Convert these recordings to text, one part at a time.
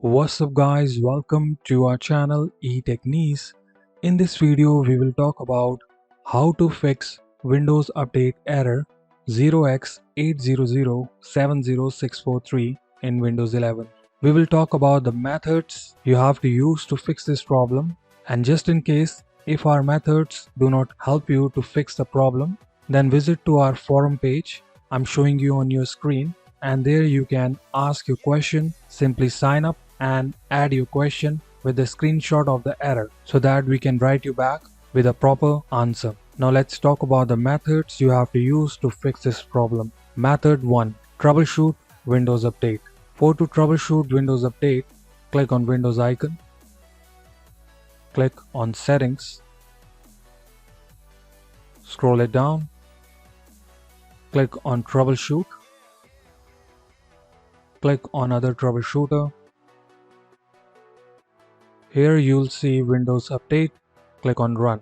What's up guys, welcome to our channel eTechniz. In this video we will talk about how to fix Windows Update error 0x80070643 in Windows 11. We will talk about the methods you have to use to fix this problem, and just in case if our methods do not help you to fix the problem, then visit to our forum page I'm showing you on your screen, and there you can ask your question. Simply sign up and add your question with a screenshot of the error so that we can write you back with a proper answer. Now let's talk about the methods you have to use to fix this problem. Method 1. Troubleshoot Windows Update. To troubleshoot Windows Update, click on Windows icon, click on Settings, scroll it down, click on Troubleshoot, click on Other Troubleshooter. Here you'll see Windows Update, click on Run.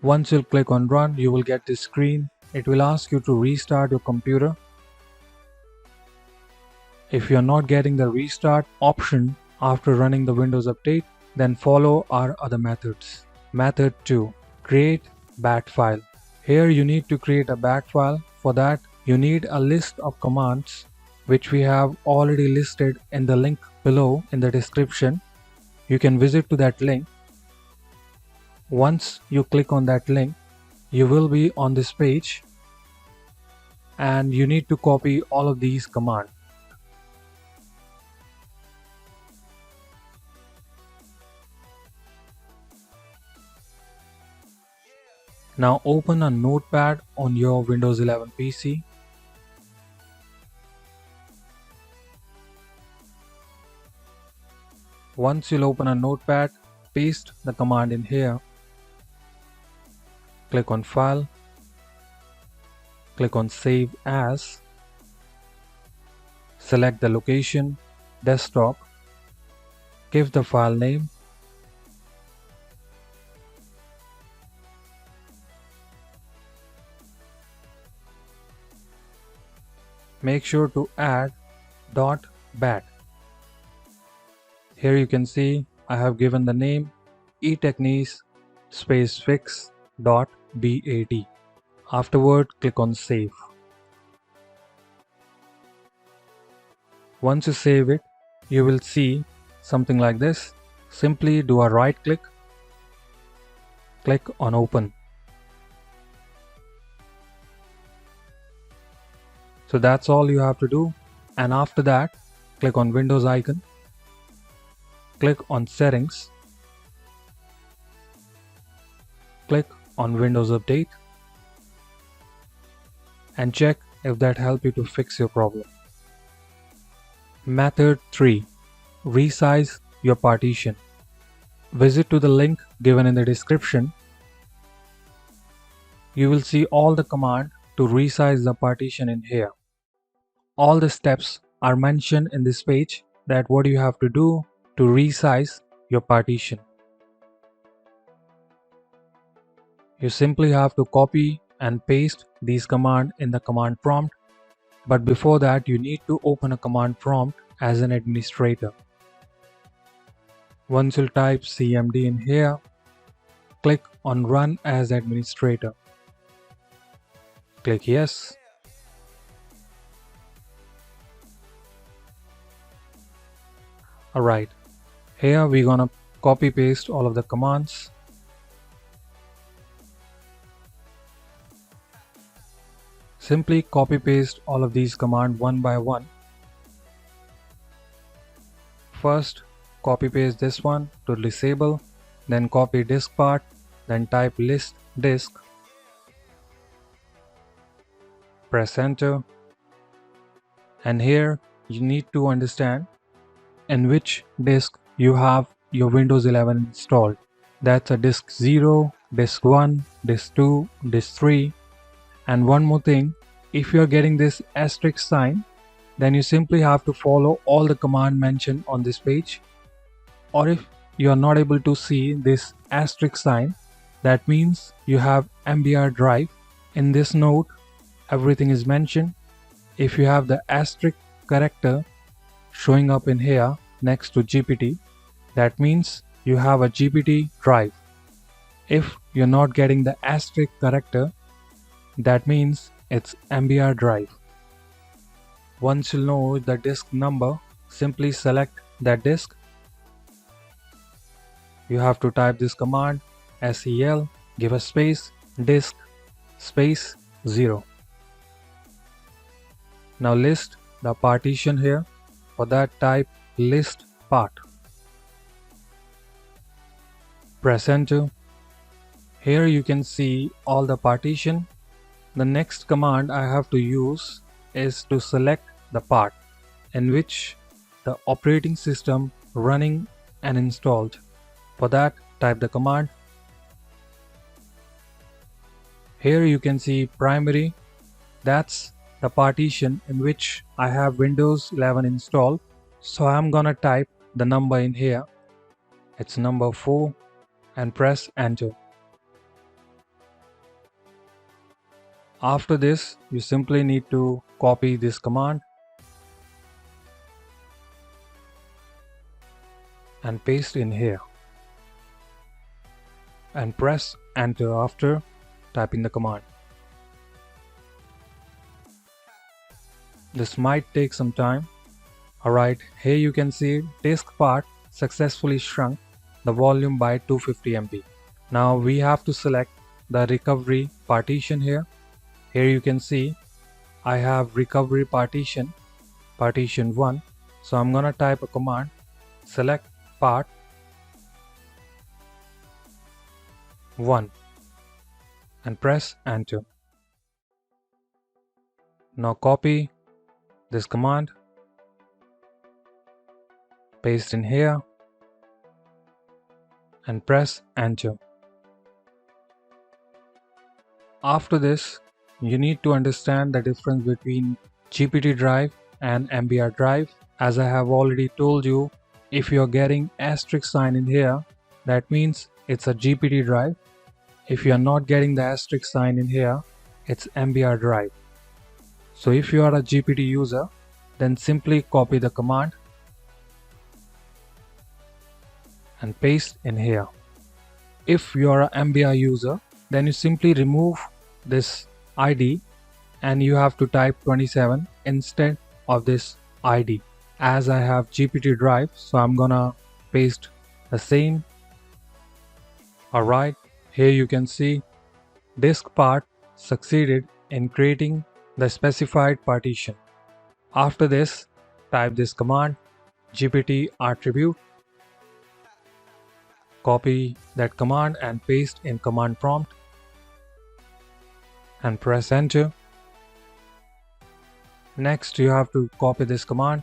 Once you click on Run, you will get this screen. It will ask you to restart your computer. If you are not getting the restart option after running the Windows Update, then follow our other methods. Method 2. Create bat file. Here you need to create a bat file. For that, you need a list of commands which we have already listed in the link below in the description. You can visit to that link. Once you click on that link, you will be on this page and you need to copy all of these commands. Now open a notepad on your Windows 11 PC. Once you'll open a notepad, paste the command in here. Click on File. Click on Save As. Select the location, Desktop. Give the file name. Make sure to add .bat. Here you can see I have given the name eTechniz space fix.bat. Afterward, click on Save. Once you save it, you will see something like this. Simply do a right click, click on Open. So that's all you have to do, and after that, click on Windows icon, click on Settings, click on Windows Update, and check if that helps you to fix your problem. Method 3. Resize your partition. Visit to the link given in the description. You will see all the command to resize the partition in here. All the steps are mentioned in this page, that what you have to do to resize your partition. You simply have to copy and paste these commands in the command prompt, but before that you need to open a command prompt as an administrator. Once you type CMD in here, click on Run as Administrator. Click Yes. Alright, here we're gonna copy paste all of the commands. Simply copy paste all of these commands one by one. First, copy paste this one to disable, then copy disk part, then type list disk. Press enter, and here you need to understand in which disk you have your Windows 11 installed. That's a disk 0, disk 1, disk 2, disk 3. And one more thing, if you are getting this asterisk sign, then you simply have to follow all the command mentioned on this page. Or if you are not able to see this asterisk sign, that means you have MBR drive. In this note, everything is mentioned. If you have the asterisk character showing up in here next to GPT. That means you have a GPT drive. If you're not getting the asterisk character, that means it's MBR drive. Once you know the disk number, simply select that disk. You have to type this command SEL, give a space, disk, space 0. Now list the partition here. For that, type list part. Press enter. Here you can see all the partition. The next command I have to use is to select the part in which the operating system running and installed. For that, type the command. Here you can see primary. That's the partition in which I have Windows 11 installed. So I'm gonna type the number in here. It's number 4 and press enter. After this, you simply need to copy this command and paste in here and press enter after typing the command. This might take some time. Alright, here you can see disk part successfully shrunk the volume by 250 MB. Now we have to select the recovery partition here. Here you can see I have recovery partition 1. So I'm gonna type a command, select part 1 and press enter. Now copy this command, paste in here and press enter. After this, you need to understand the difference between GPT drive and MBR drive. As I have already told you, if you're getting asterisk sign in here, that means it's a GPT drive. If you're not getting the asterisk sign in here, it's MBR drive. So if you are a GPT user, then simply copy the command and paste in here. If you are a MBR user, then you simply remove this ID and you have to type 27 instead of this ID. As I have GPT drive, so I'm gonna paste the same. Alright, here you can see disk part succeeded in creating the specified partition. After this, type this command GPT attribute. Copy that command and paste in command prompt and press enter. Next, you have to copy this command,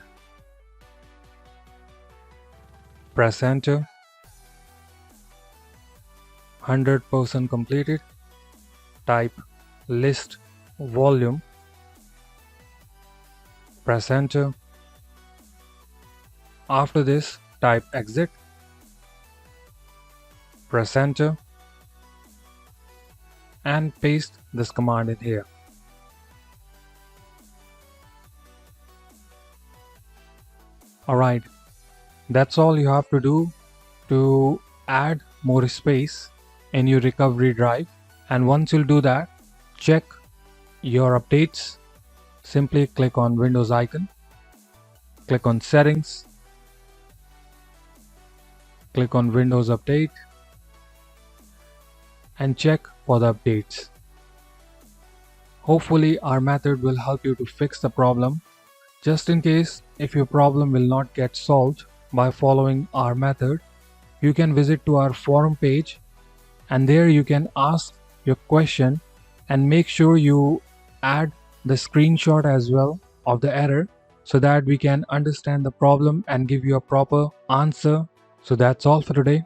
press enter. 100% completed. Type list volume, press enter. After this, type exit, press enter and paste this command in here. Alright, that's all you have to do to add more space in your recovery drive. And once you'll do that, check your updates. Simply click on Windows icon, click on settings, click on Windows Update and check for the updates. Hopefully our method will help you to fix the problem. Just in case if your problem will not get solved by following our method, you can visit to our forum page and there you can ask your question and make sure you add the screenshot as well of the error so that we can understand the problem and give you a proper answer. So that's all for today.